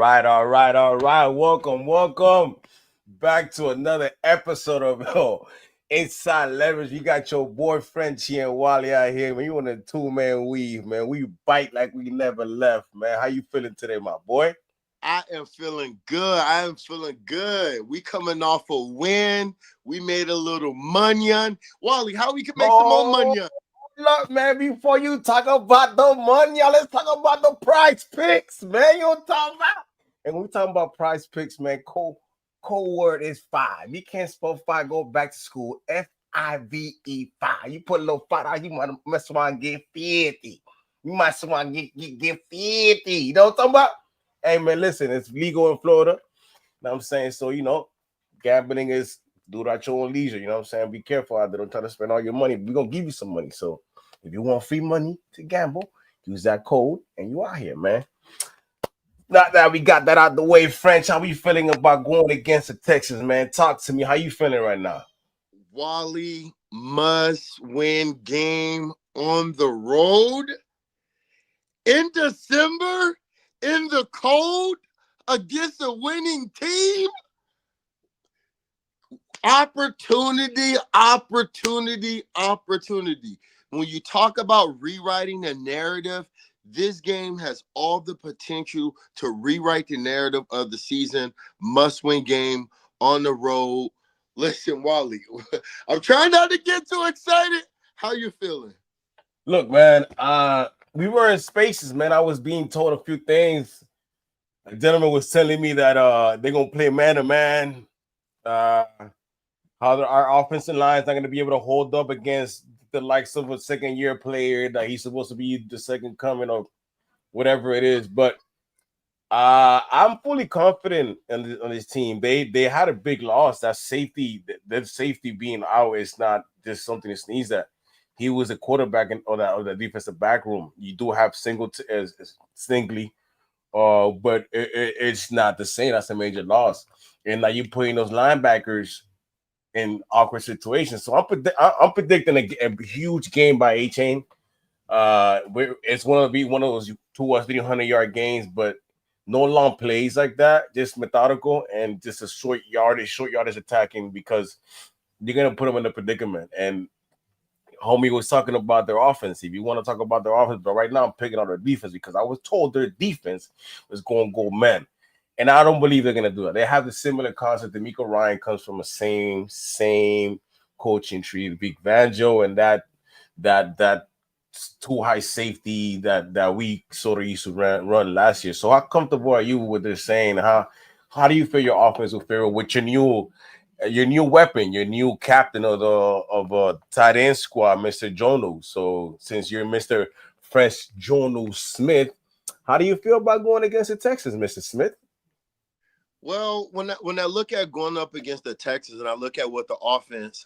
All right. Welcome back to another episode of Inside Leverage. You got your boyfriend Chi and Wally out here, man. You on a two-man weave, man. We bite like we never left, man. How you feeling today, my boy? I am feeling good. We coming off a win. We made a little money. Wally, how we can make some more money? Look, man, before you talk about the money, let's talk about the price picks, man. You know talking about? And when we talking about price picks, man, code word is five. You can't spell five, go back to school. FIVE, five. You put a little five out, you might mess around and get 50. You might someone get 50. You know what I'm talking about? Hey, man, listen, it's legal in Florida. You know what I'm saying? So, gambling is do it at your own leisure. You know what I'm saying? Be careful out there. Don't try to spend all your money. We're going to give you some money. So, if you want free money to gamble, use that code and you out here, man. Not that we got that out the way, French. How you feeling about going against the Texans, man? Talk to me. How you feeling right now? Wally, must-win game on the road in December, in the cold, against a winning team. Opportunity. When you talk about rewriting the narrative, this game has all the potential to rewrite the narrative of the season. Must-win game on the road. Listen, Wally, I'm trying not to get too excited. How you feeling? Look, man, we were in spaces, man. I was being told a few things. A gentleman was telling me that they're going to play man-to-man. How our offensive line is not going to be able to hold up against the likes of a second-year player that he's supposed to be the second coming or whatever it is. But I'm fully confident on this team. They had a big loss. That safety, that safety being out is not just something to sneeze at. He was a quarterback in the defensive back room. You do have Stingley, but it's not the same. That's a major loss. And now you're putting those linebackers in awkward situations. So I'm predicting a huge game by A-Chain. It's going to be one of those 200 or 300-yard games, but no long plays like that. Just methodical and just a short yardage attacking because you're going to put them in a predicament. And homie was talking about their offense. If you want to talk about their offense, but right now I'm picking on their defense because I was told their defense was going to go man. And I don't believe they're going to do it. They have the similar concept. D'Amico Ryan comes from a same coaching tree. Vic Fangio and that too high safety that we sort of used to run last year. So how comfortable are you with this saying? How do you feel your offense will fare with your new weapon, your new captain of the tight end squad, Mr. Jonu? So since you're Mr. Fresh Jonu Smith, how do you feel about going against the Texans, Mr. Smith? Well, when I look at going up against the Texans and I look at what the offense,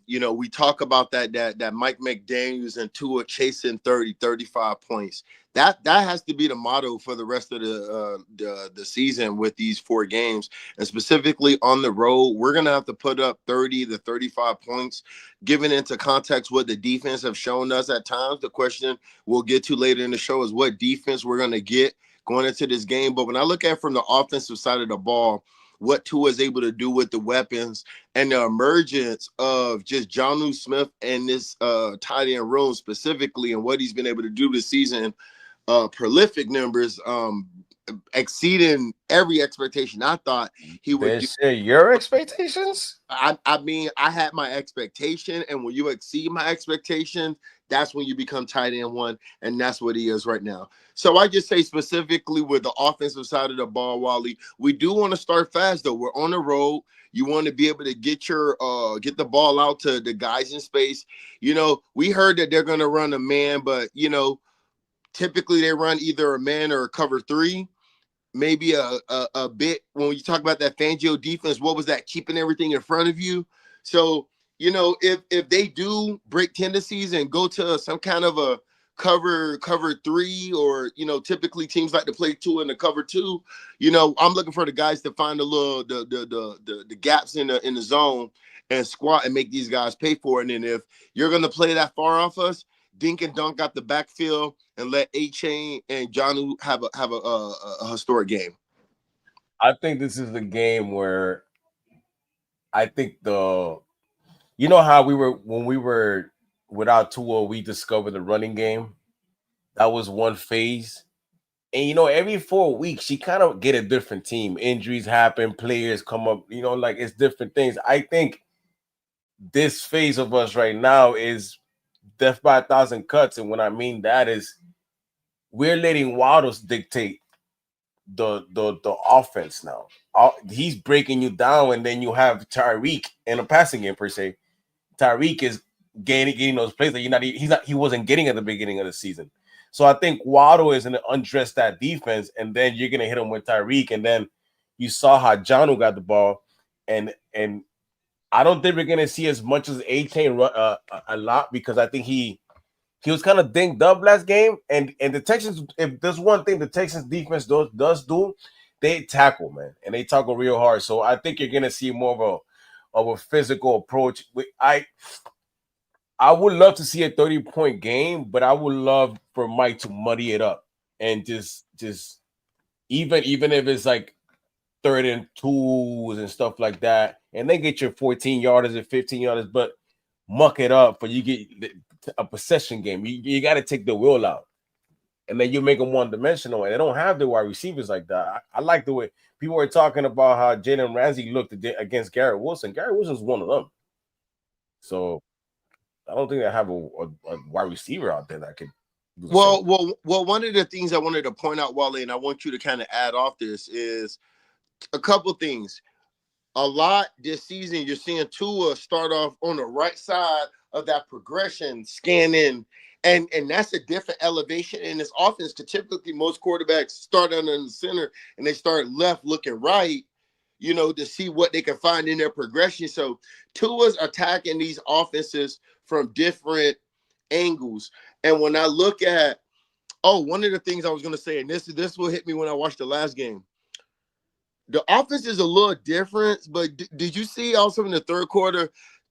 we talk about that Mike McDaniels and Tua chasing 30, 35 points. That has to be the motto for the rest of the season with these 4 games. And specifically on the road, we're going to have to put up 30 to 35 points. Given into context what the defense have shown us at times, the question we'll get to later in the show is what defense we're going to get going into this game. But when I look at from the offensive side of the ball, what Tua is able to do with the weapons and the emergence of just Jonnu Smith and this tight end room specifically and what he's been able to do this season, prolific numbers, exceeding every expectation I thought he would do. Share your expectations? I mean, I had my expectation, and when you exceed my expectations, that's when you become tight end one, and that's what he is right now. So I just say specifically with the offensive side of the ball, Wally, we do want to start fast, though. We're on the road. You want to be able to get the ball out to the guys in space. We heard that they're going to run a man, but, typically they run either a man or a cover 3. Maybe a bit when you talk about that Fangio defense, what was that? Keeping everything in front of you. So, if they do break tendencies and go to some kind of a cover 3 or, typically teams like to play 2 in the cover 2, I'm looking for the guys to find the gaps in the zone and squat and make these guys pay for it. And if you're going to play that far off us, dink and dunk out the backfield and let A-Chain and Jonnu have a historic game. I think this is the game where I think you know how we were when we were without Tua, we discovered the running game. That was one phase. And every 4 weeks you kind of get a different team. Injuries happen, players come up, like it's different things. I think this phase of us right now is death by a thousand cuts. And what I mean that is we're letting Waddles dictate the offense now. He's breaking you down, and then you have Tyreek in a passing game per se. Tyreek is getting those plays that he wasn't getting at the beginning of the season. So I think Waddle is going to undress that defense, and then you're going to hit him with Tyreek, and then you saw how John got the ball, and I don't think we're going to see as much as A-Chain a lot because I think he was kind of dinged up last game, and the Texans. If there's one thing the Texans defense does do, they tackle, man, and they tackle real hard. So I think you're going to see more of a physical approach. I would love to see a 30-point game, but I would love for Mike to muddy it up and just even if it's like 3rd and 2s and stuff like that, and then get your 14 yarders and 15 yarders, but muck it up for you get a possession game. You got to take the wheel out, and then you make them one-dimensional, and they don't have the wide receivers like that. I like the way people were talking about how Jalen Ramsey looked against Garrett Wilson. Garrett Wilson's one of them. So I don't think they have a wide receiver out there that could do the same. Well, one of the things I wanted to point out, Wally, and I want you to kind of add off this is a couple things. A lot this season, you're seeing Tua start off on the right side of that progression, scanning, and that's a different elevation in this offense. Because typically most quarterbacks start under in the center and they start left looking right, to see what they can find in their progression. So Tua's attacking these offenses from different angles. And when I look at, one of the things I was going to say, and this will hit me when I watched the last game. The offense is a little different, but did you see also in the third quarter,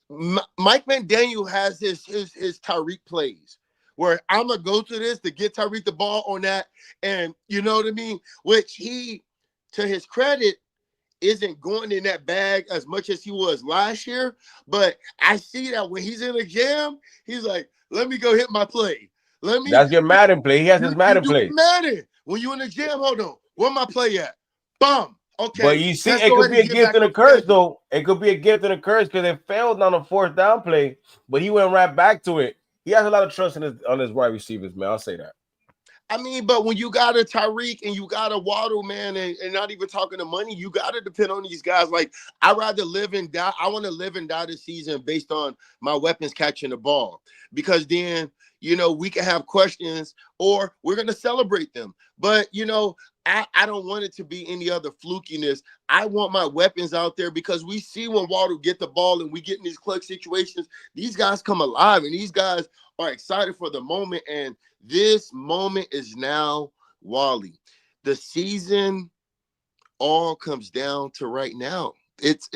Mike McDaniel has his Tyreek plays where I'm going to go to this to get Tyreek the ball on that. And you know what I mean? Which he, to his credit, isn't going in that bag as much as he was last year. But I see that when he's in a jam, he's like, let me go hit my play. That's your Madden play. He has his Madden play. Madden. When you in the jam, hold on. Where my play at? Bum. Okay. But you see, it could be a gift and a curse, though. It could be a gift and a curse because it failed on a 4th down play, but he went right back to it. He has a lot of trust on his wide receivers, man. I'll say that. I mean, but when you got a Tyreek and you got a Waddle, man, and not even talking to money, you got to depend on these guys. Like, I'd rather live and die. I want to live and die this season based on my weapons catching the ball. Because then, we can have questions or we're going to celebrate them. But, I don't want it to be any other flukiness. I want my weapons out there because we see when Waddle get the ball and we get in these clutch situations, these guys come alive and these guys are excited for the moment. And this moment is now, Wally. The season all comes down to right now. It's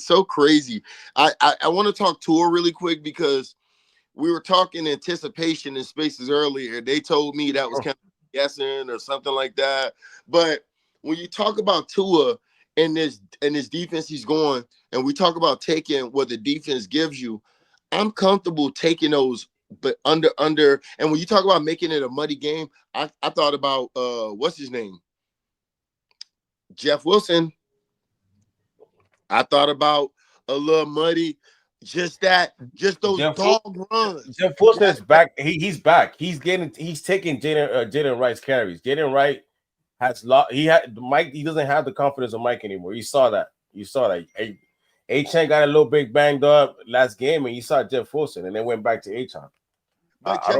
so crazy. I want to talk Tua really quick because we were talking anticipation in spaces earlier. They told me that was kind of guessing or something like that. But when you talk about Tua and this defense he's going, and we talk about taking what the defense gives you, I'm comfortable taking those. But under, and when you talk about making it a muddy game, I thought about what's his name? Jeff Wilson. I thought about a little muddy, just those dog runs. Jeff Wilson is back. He's back. He's taking Jaden Wright's carries. Jaden Wright has lost. Mike. He doesn't have the confidence of Mike anymore. You saw that. A-Chan got a little bit banged up last game, and you saw Jeff Wilson, and then went back to A-Chan. But Jeff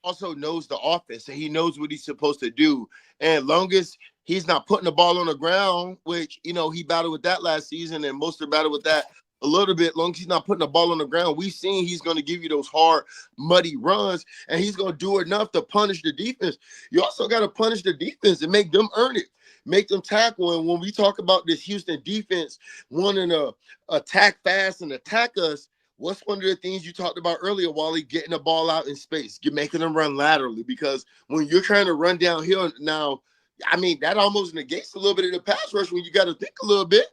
also knows the offense, and he knows what he's supposed to do. And longest he's not putting the ball on the ground, which, he battled with that last season, and Mostert battled with that a little bit. Long as he's not putting the ball on the ground, we've seen he's going to give you those hard, muddy runs, and he's going to do enough to punish the defense. You also got to punish the defense and make them earn it. Make them tackle. And when we talk about this Houston defense wanting to attack fast and attack us, what's one of the things you talked about earlier, Wally? Getting the ball out in space, making them run laterally. Because when you're trying to run downhill now, I mean, that almost negates a little bit of the pass rush when you got to think a little bit.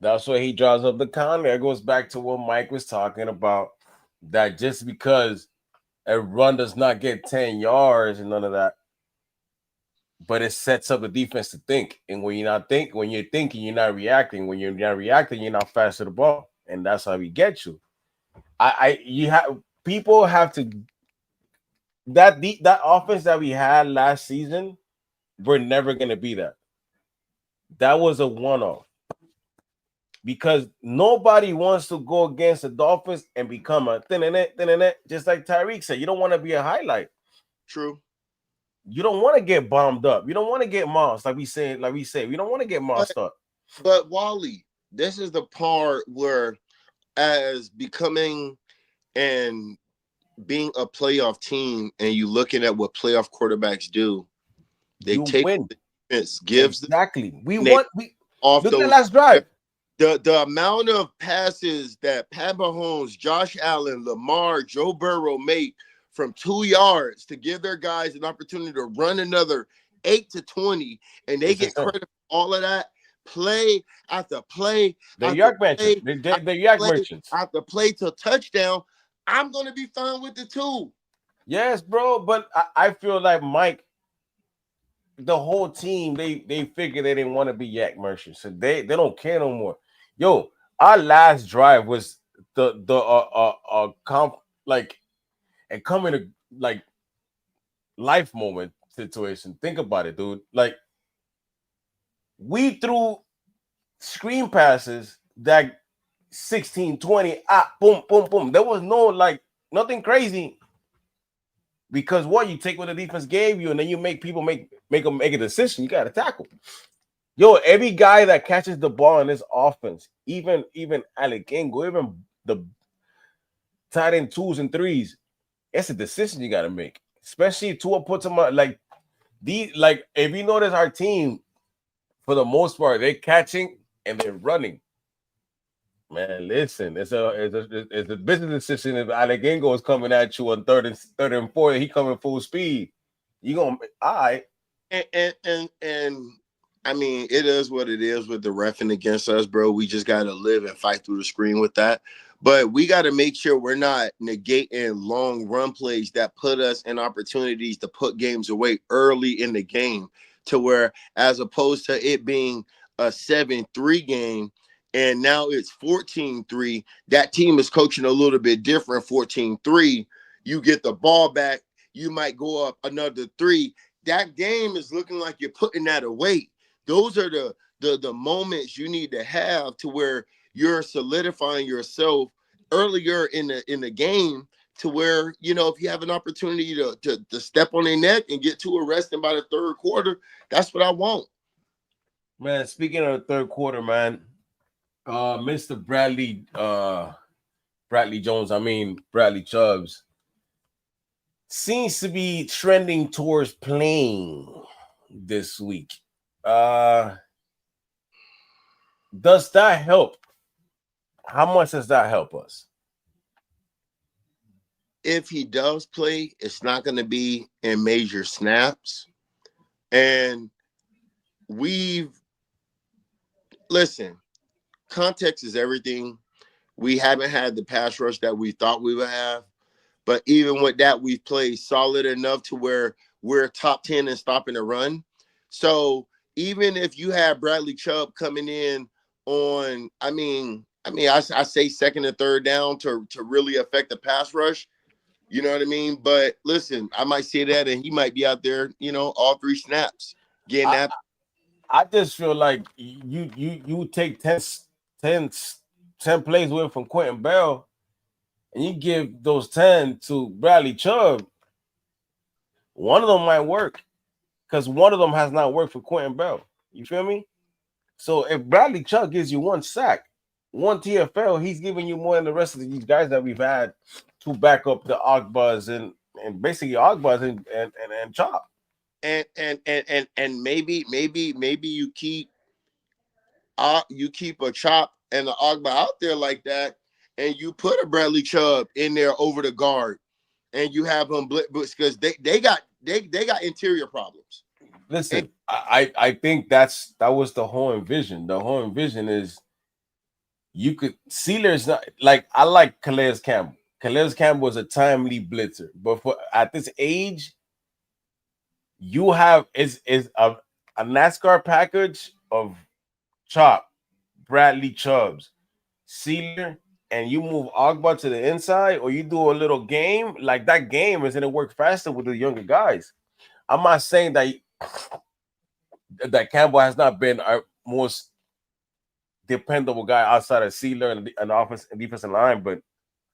That's why he draws up the counter. It goes back to what Mike was talking about. That just because a run does not get 10 yards and none of that, but it sets up the defense to think. And when you're thinking, you're not reacting. When you're not reacting, you're not fast to the ball. And that's how we get you. You have people have to that offense that we had last season, we're never gonna be that. That was a one-off. Because nobody wants to go against the Dolphins and become a just like Tyreek said. You don't want to be a highlight. True. You don't want to get bombed up. You don't want to get mossed, like we say. We don't want to get mossed up. But Wally, this is the part where, as becoming and being a playoff team, and you looking at what playoff quarterbacks do, they you take win. The defense, gives exactly. We want off look those, at the last drive. The amount of passes that Pat Mahomes, Josh Allen, Lamar, Joe Burrow make from 2 yards to give their guys an opportunity to run another 8 to 20, and they get credit for all of that. Play after play. The Yak merchants. The Yak merchants. After play to touchdown, I'm going to be fine with the 2. Yes, bro. But I feel like Mike, the whole team, they figured they didn't want to be Yak merchants. So they don't care no more. Yo, our last drive was like and coming to like life moment situation. Think about it, dude. Like we threw screen passes that 16, 20, boom, boom, boom. There was no like nothing crazy. Because what you take what the defense gave you, and then you make people make a decision. You got to tackle. Yo, every guy that catches the ball in this offense, even Alec Ingo, even the tight end 2s and 3s, it's a decision you got to make. Especially if Tua puts them on like if you notice our team, for the most part, they're catching and they're running. Man, listen, it's a business decision. If Alec Ingo is coming at you on third and fourth, he coming full speed. You gonna all right. And I mean, it is what it is with the reffing against us, bro. We just got to live and fight through the screen with that. But we got to make sure we're not negating long run plays that put us in opportunities to put games away early in the game, to where, as opposed to it being a 7-3 game and now it's 14-3, that team is coaching a little bit different. 14-3, you get the ball back, you might go up another 3. That game is looking like you're putting that away. Those are the moments you need to have to where you're solidifying yourself earlier in the game, to where, you know, if you have an opportunity to step on their neck and get to arresting by the third quarter, that's what I want. Man, speaking of the third quarter, man, Mr. Bradley Chubbs seems to be trending towards playing this week. Does that help? How much does that help us? If he does play, it's not going to be in major snaps. And listen, context is everything. We haven't had the pass rush that we thought we would have. But even with that, we've played solid enough to where we're top 10 in stopping the run. So even if you have Bradley Chubb coming in on, I say second and third down to really affect the pass rush, you know what I mean? But listen, I might say that, and he might be out there, you know, all 3 snaps getting that. I just feel like you take 10 plays away from Quentin Bell, and you give those 10 to Bradley Chubb. One of them might work, because one of them has not worked for Quentin Bell. You feel me? So if Bradley Chubb gives you 1 sack, 1 TFL, he's giving you more than the rest of these guys that we've had to back up the Ogbaz and basically Ogbaz and Chop. And maybe you keep a Chop and the Ogba out there like that, and you put a Bradley Chubb in there over the guard, and you have him blitz, because they got they got interior problems. And Listen, I think that was the whole envision. The whole envision is you could Sealer's not like I like Calais Campbell. Calais Campbell was a timely blitzer, but for at this age, you have is a NASCAR package of Chop, Bradley Chubbs, Sealer, and you move Ogba to the inside, or you do a little game like that. Game is gonna work faster with the younger guys. I'm not saying that Campbell has not been our most dependable guy outside of Sealer and offense and defensive line, but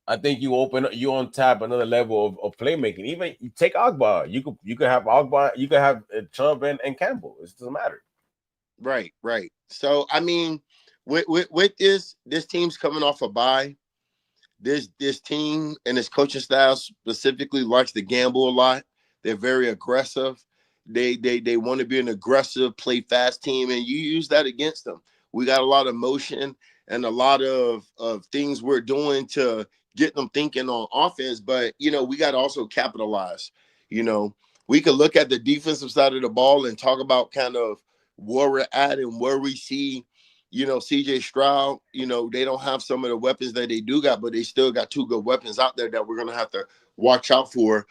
I think you on tap another level of playmaking. Even you take Ogba, you could have Ogba, you could have Chubb and Campbell. It doesn't matter. right, right. So I mean, with this team's coming off a bye. This team and this coaching staff specifically likes to gamble a lot. They're very aggressive. They want to be an aggressive, play fast team, and you use that against them. We got a lot of motion and a lot of things we're doing to get them thinking on offense, but we got to also capitalize. You know, we could look at the defensive side of the ball and talk about kind of where we're at and where we see CJ Stroud, they don't have some of the weapons that they do got, but they still got two good weapons out there that we're going to have to watch out for.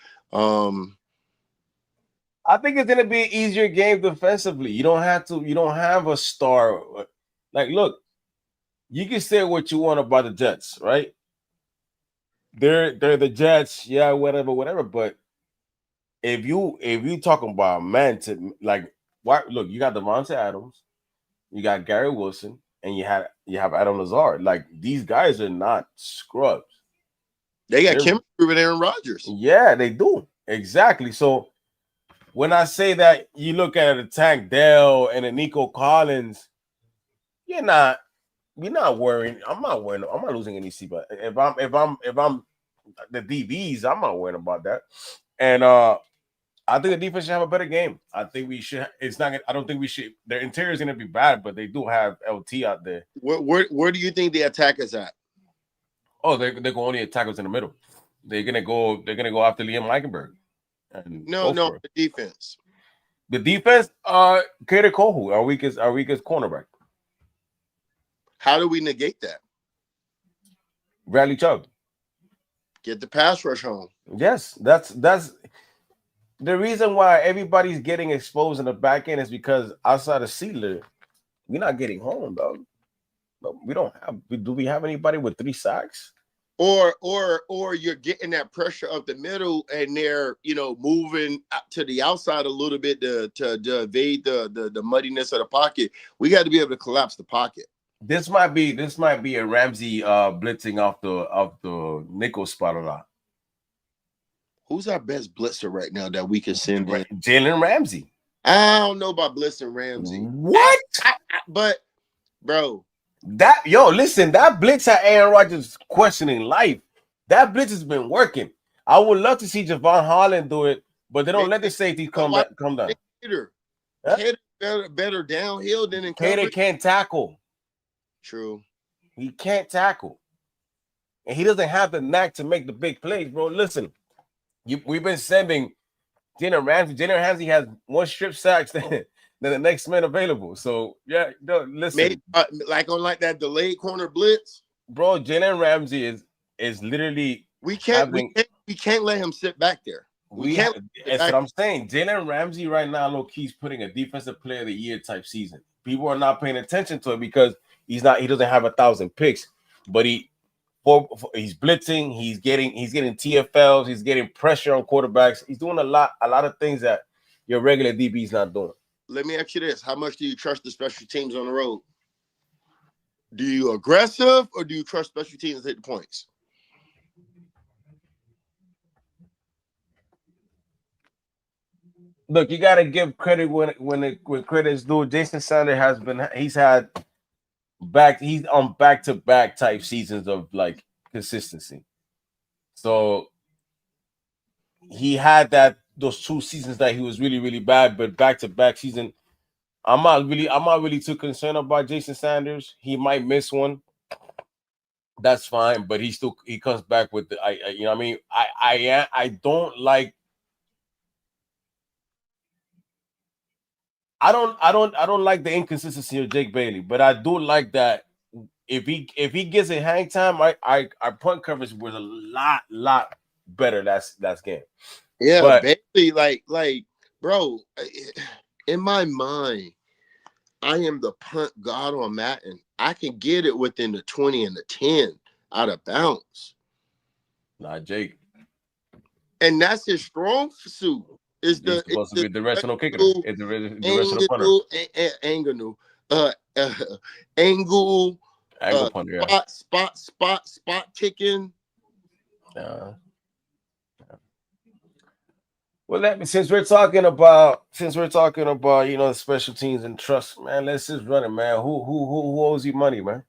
I think it's gonna be an easier game defensively. You don't have a star. Like, look, you can say what you want about the Jets, right? They're the Jets, yeah, whatever. But if you talking about man to like, what? Look, you got Devontae Adams, you got Gary Wilson, and you have Adam Lazard. Like, these guys are not scrubs. They got They're, chemistry with Aaron Rodgers. yeah, they do exactly. So when I say that, you look at a Tank Dell and a Nico Collins, you're not worrying. I'm not worrying. I'm not losing any sleep. But if I'm the DBs, I'm not worrying about that. And I think the defense should have a better game. I think we should. It's not. I don't think we should. Their interior is going to be bad, but they do have LT out there. Where do you think the attack is at? Oh, they're going to only attack us in the middle. They're gonna go. They're gonna go after Liam Eichenberg and No, go for it. the defense. The defense, Kader Kohu, our weakest cornerback. How do we negate that? Bradley Chubb. Get the pass rush home. Yes, that's the reason why everybody's getting exposed in the back end is because outside of Sealer, we're not getting home, dog. No, we don't have. Do we have anybody with 3 sacks? Or you're getting that pressure up the middle, and they're moving to the outside a little bit to evade the muddiness of the pocket. We got to be able to collapse the pocket. This might be a Ramsey blitzing off the nickel spot a lot. Who's our best blitzer right now that we can send in? Jalen Ramsey. I don't know about blitzing Ramsey. What? But bro, listen, that blitz had Aaron Rodgers questioning life. That blitz has been working. I would love to see Javon Holland do it, but they don't let the safety come down. Hater better downhill than in coverage. Hater can't tackle. True. He can't tackle. And he doesn't have the knack to make the big plays, bro. Listen, we've been sending Jalen Ramsey. Jalen Ramsey has more strip sacks than the next man available. So, yeah, listen. Maybe, on that delayed corner blitz. Bro, Jalen Ramsey is literally we can't let him sit back there. That's what I'm saying. Jalen Ramsey right now, low-key, is putting a defensive player of the year type season. People are not paying attention to it because he doesn't have 1,000 picks, but he's blitzing, he's getting TFLs, he's getting pressure on quarterbacks. He's doing a lot of things that your regular DB is not doing. Let me ask you this: how much do you trust the special teams on the road? Do you aggressive or do you trust special teams to hit the points? Look, you got to give credit when credit's due. Jason Sanders he's on back-to-back type seasons of like consistency. So he had those 2 seasons that he was really, really bad, but back-to-back season, I'm not really too concerned about Jason Sanders. He might miss one. That's fine, but he comes back with I don't like I don't like the inconsistency of Jake Bailey, but I do like that if he gets a hang time, our punt coverage was a lot better last game. Yeah, But Bailey, bro, in my mind, I am the punt god on Madden. I can get it within the 20 and the 10 out of bounds. not Jake. And that's his strong suit. Is He's the supposed to be the directional kicker. directional It's the directional punter. angle, angle, uh, uh, angle, Angle punter, yeah. spot ticking. Uh, well, let me since we're talking about the special teams and trust, man. Let's just run it, man. Who owes you money, man?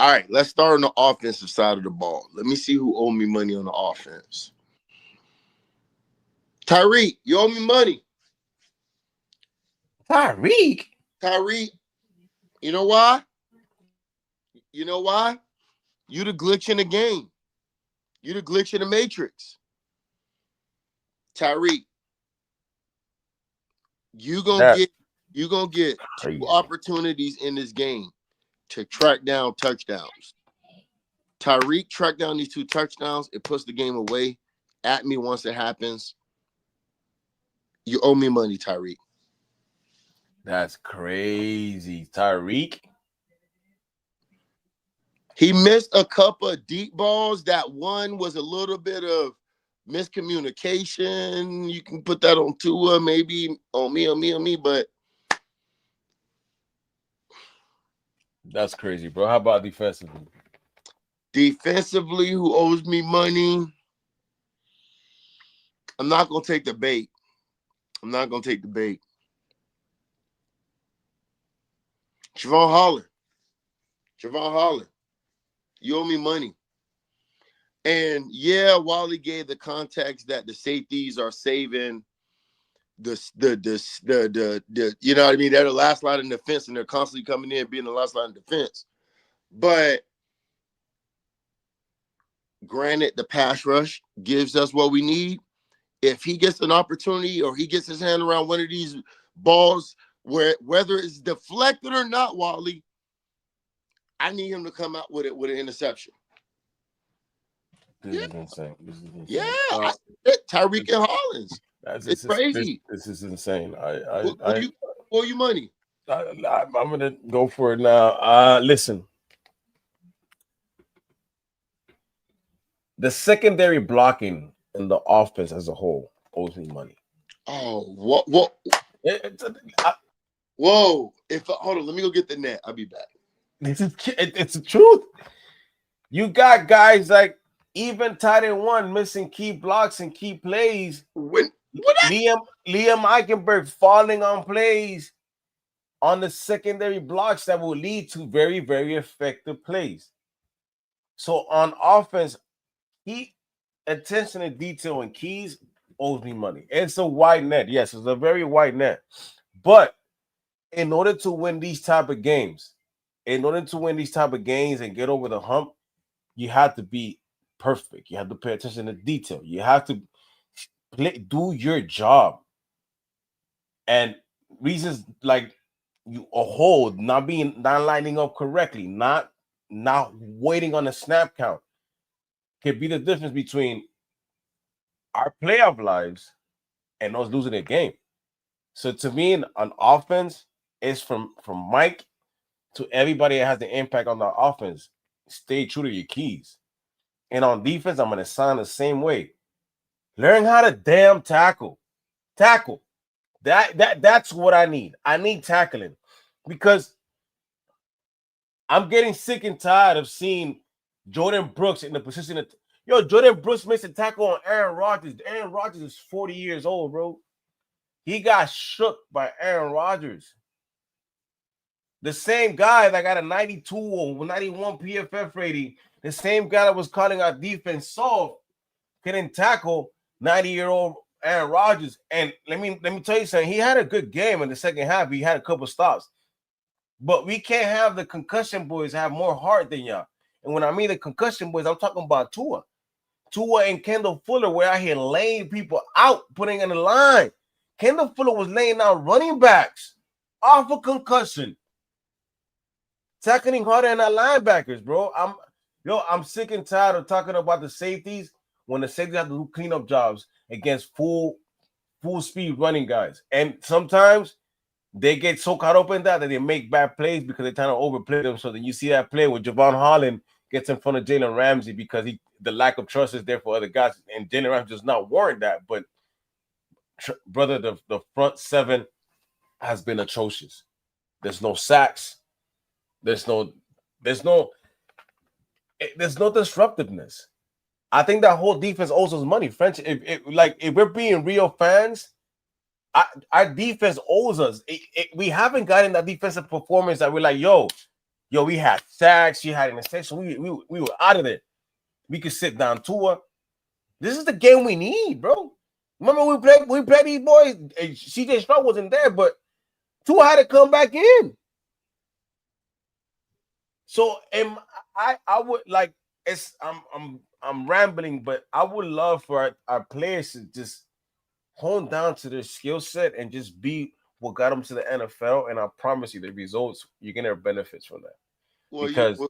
All right, let's start on the offensive side of the ball. Let me see who owe me money on the offense. Tyreek, you owe me money. Tyreek. You know why? You know why? You the glitch in the game. You the glitch in the matrix. Tyreek, you gonna That's get crazy. 2 opportunities in this game to track down touchdowns. Tyreek track down these 2 touchdowns. It puts the game away at me once it happens. You owe me money, Tyreek. That's crazy. Tyreek. He missed a couple of deep balls. That one was a little bit of miscommunication. You can put that on Tua, maybe on me, but That's crazy, bro. How about defensively? defensively, who owes me money? I'm not gonna take the bait. Javon Holland, you owe me money. And yeah, Wally gave the context that the safeties are saving the you know what I mean? They're the last line of defense and they're constantly coming in being the last line of defense. But granted, the pass rush gives us what we need. If he gets an opportunity or he gets his hand around one of these balls, whether it's deflected or not, Wally, I need him to come out with an interception. This is insane. Yeah, Tyreek and Hollins. It's crazy. This is insane. Who you owe you money? I'm gonna go for it now. Listen, the secondary blocking in the offense as a whole owes me money. Oh, what? Whoa! Hold on, let me go get the net. I'll be back. It's the truth. You got guys like even tight end one missing key blocks and key plays. Liam Eichenberg falling on plays on the secondary blocks that will lead to very, very effective plays. So on offense, attention to detail and keys owes me money. It's a wide net. Yes, it's a very wide net. But in order to win these type of games and get over the hump, you have to be perfect. You have to pay attention to detail. You have to do your job. And reasons like you a hold, not lining up correctly, not waiting on the snap count can be the difference between our playoff lives and us losing a game. So to me, on offense, it's from Mike to everybody that has the impact on the offense. Stay true to your keys. And on defense, I'm gonna sign the same way. Learn how to damn tackle. Tackle. That's what I need. I need tackling because I'm getting sick and tired of seeing Jordan Brooks in the position of Jordan Brooks missed a tackle on Aaron Rodgers. Aaron Rodgers is 40 years old, bro. He got shook by Aaron Rodgers. The same guy that got a 92 or 91 PFF rating, the same guy that was calling our defense soft, couldn't tackle 90-year-old Aaron Rodgers. And let me tell you something. He had a good game in the second half. He had a couple stops. But we can't have the concussion boys have more heart than y'all. And when I mean the concussion boys, I'm talking about Tua. Tua and Kendall Fuller were out here laying people out, putting in the line. Kendall Fuller was laying out running backs off a concussion, tackling harder than our linebackers, bro. I'm sick and tired of talking about the safeties when the safeties have to do cleanup jobs against full speed running guys. And sometimes they get so caught up in that they make bad plays because they're trying to overplay them. So then you see that play where Javon Holland gets in front of Jalen Ramsey because the lack of trust is there for other guys, and Jalen Ramsey does not warrant that. But brother, the front seven has been atrocious. There's no sacks. There's no disruptiveness. I think that whole defense owes us money. French, if we're being real fans, our defense owes us. We haven't gotten that defensive performance that we're like, yo, we had sacks, you had an interception, we were out of there. We could sit down Tua. This is the game we need, bro. Remember we played these boys. CJ Stroud wasn't there, but Tua had to come back in. So I would like I'm rambling, but I would love for our players to just hone down to their skill set and just be what got them to the NFL. And I promise you, the results, you're gonna benefit from that. Well, because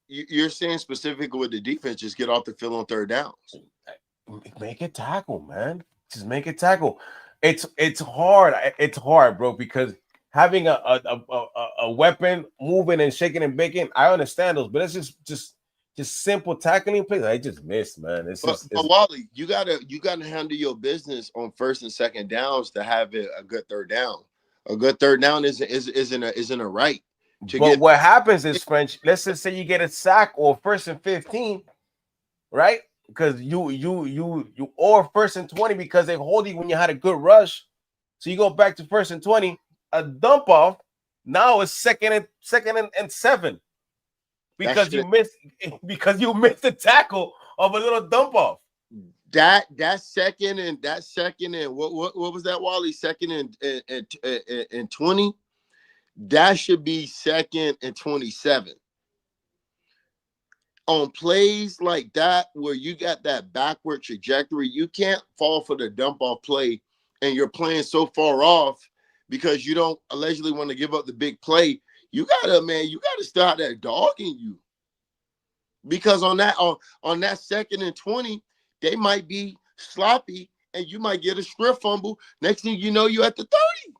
you're saying specifically with the defense, just get off the field on third downs. Make it tackle, man. Just make it tackle. It's hard. It's hard, bro, because having a weapon moving and shaking and baking, I understand those, but it's just simple tackling plays. I just missed, man. But Wally, you gotta handle your business on first and second downs to have it a good third down. A good third down isn't a right. But what happens is, French, let's just say you get a sack or first and 15, right? Because you or first and 20 because they hold you when you had a good rush. So you go back to first and 20, a dump off. Now it's second and 7 because you missed the tackle of a little dump off. That second and what was that, Wally? Second and 20. That should be second and 27. On plays like that, where you got that backward trajectory, you can't fall for the dump off play and you're playing so far off because you don't allegedly want to give up the big play. You gotta start that dog in you. Because on that second and 20, they might be sloppy and you might get a strip fumble. Next thing you know, you're at the 30.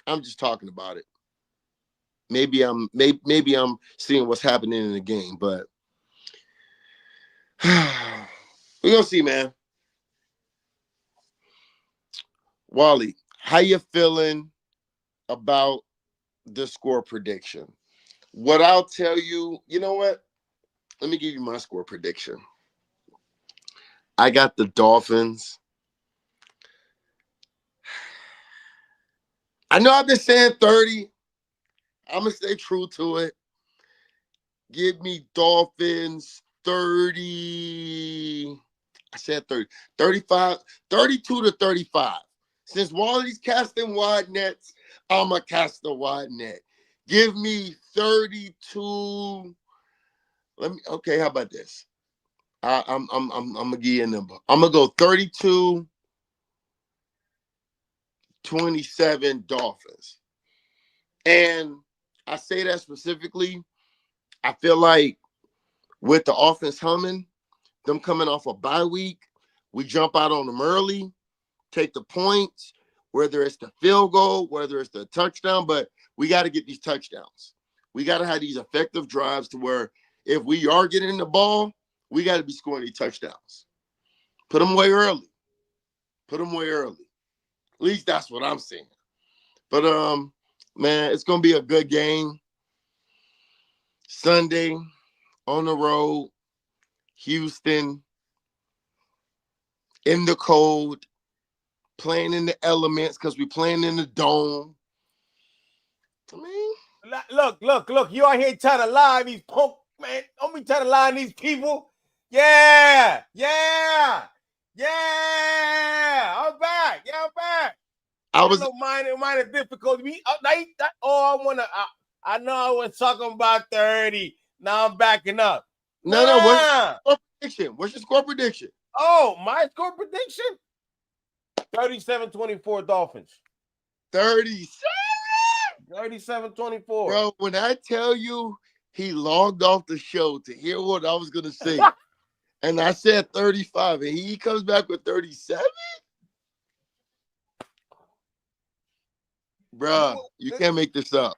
I'm just talking about it. Maybe I'm seeing what's happening in the game, but we're gonna see, man. Wally, how you feeling about the score prediction? What I'll tell you, you know what? Let me give you my score prediction. I got the Dolphins. I know I've been saying 30. I'm going to stay true to it. Give me Dolphins 30. I said 30. 35. 32 to 35. Since Wally's casting wide nets, I'm going to cast the wide net. Give me 32. Okay, how about this? I'm going to give you a number. I'm going to go 32 27 Dolphins. And I say that specifically. I feel like with the offense humming, them coming off a bye week, we jump out on them early, take the points, whether it's the field goal, whether it's the touchdown, but we got to get these touchdowns. We got to have these effective drives to where if we are getting the ball, we got to be scoring these touchdowns. Put them away early. At least that's what I'm saying. But man, it's gonna be a good game. Sunday on the road, Houston, in the cold, playing in the elements because we're playing in the dome. I mean, look! You out here trying to lie these punk, man. Don't be trying to lie to these people. Yeah. I'm back. I was minor difficulty. I want to. I know I was talking about 30. Now I'm backing up. No. What's your score prediction? What's your score prediction? Oh, my score prediction? 37-24 Dolphins. 37? 37-24. Bro, when I tell you he logged off the show to hear what I was going to say, and I said 35, and he comes back with 37? Bruh, you can't make this up.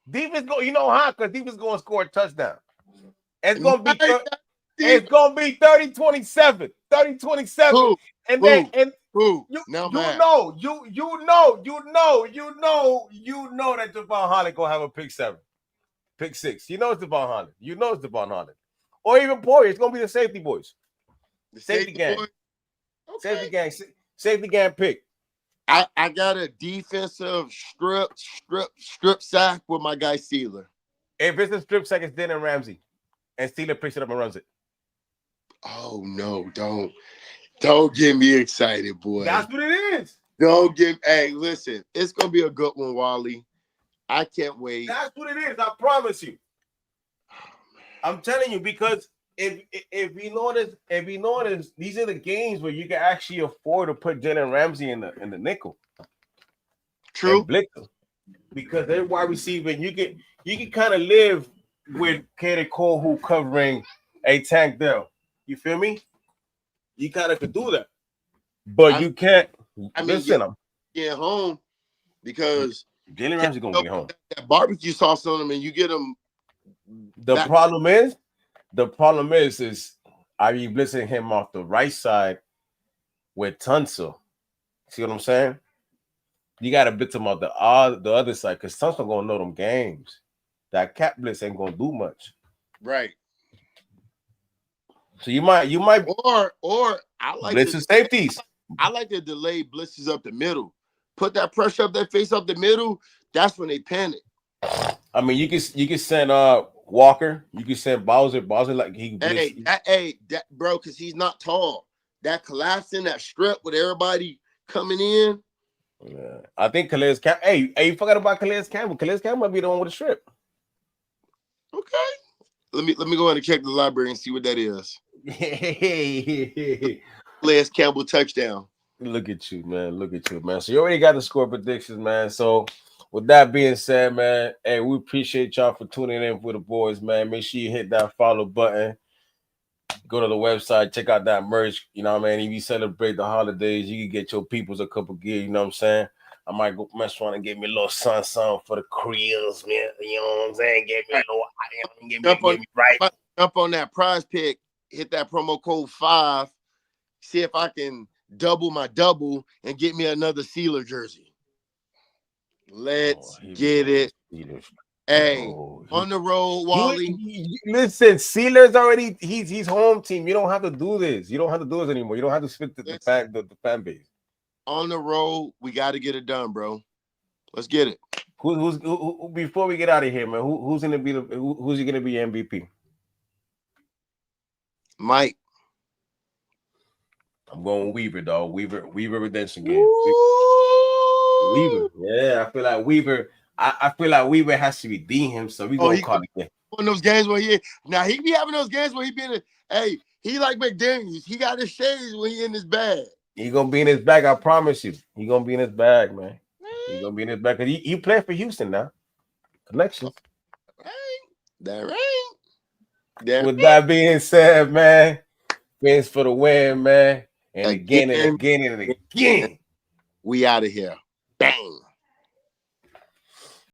Defense go, you know how? Because defense going to score a touchdown. It's going to be it's going to be 30-27. 30-27. And then who? You now know that Devon Holland gonna have a pick 7, pick 6. You know it's Devon Holland. You know it's Devon Holland, or even Poirier. It's gonna be the safety boys, The safety gang, boy? okay. safety gang pick. I got a defensive strip sack with my guy Steeler. If it's a strip sack, it's Denton Ramsey, and Steeler picks it up and runs it. Oh no! Don't get me excited, boy. That's what it is. Hey, listen, it's gonna be a good one, Wally. I can't wait. That's what it is. I promise you. I'm telling you, because if you notice, these are the games where you can actually afford to put Jalen Ramsey in the nickel. True. Because they're wide receiver, and you can kind of live with Katie Cole who covering a Tank Dell. You feel me? You kind of could do that, but you can't. Listen, I'm getting home because Jalen Ramsey gonna get home. That barbecue sauce on him, and you get him. The problem is, are you blitzing him off the right side with Tunsil? See what I'm saying? You got to blitz him off the other side because Tunsil gonna know them games. That cap blitz ain't gonna do much, right? So you might or I like blitz the safeties. I like to delay blitzes up the middle. Put that pressure up their face up the middle. That's when they panic. I mean, you can send Walker. You can send Bowser. Bowser like he. That bro, because he's not tall. That collapsing, that strip with everybody coming in. Yeah. I think Calais Campbell. Hey, you forgot about Calais Campbell. Calais Campbell might be the one with the strip. Okay. Let me go ahead and check the library and see what that is. Calais Campbell touchdown. Look at you, man. So you already got the score predictions, man. So with that being said, man, hey, we appreciate y'all for tuning in with the boys, man. Make sure you hit that follow button. Go to the website, check out that merch. You know what I mean? If you celebrate the holidays, you can get your peoples a couple gear. You know what I'm saying? I might go mess around and get me a little sun for the cribs, man. You know what I'm saying? Get me a little, Jump on that prize pick. Hit that promo code 5. See if I can double my double and get me another Steeler jersey. Let's get it. Hey, on the road, Wally. Listen, Steelers already. He's home team. You don't have to do this. You don't have to do this anymore. You don't have to split the fan base. On the road, we got to get it done, bro. Let's get it. Who before we get out of here, man? Who's gonna be who's gonna be MVP? Mike. I'm going Weaver, dog. Weaver redemption game. Weaver. Yeah, I feel like Weaver. I feel like Weaver has to redeem himself. He's gonna call it again. One of those games where he be having those games where he be in he like McDaniels. He got his shades when he in his bag. He gonna be in his bag, I promise you. He gonna be in his bag, man. He gonna be in his bag because he played for Houston now. Connections. That With that being said, man, thanks for the win, man. And again, we out of here. Bang.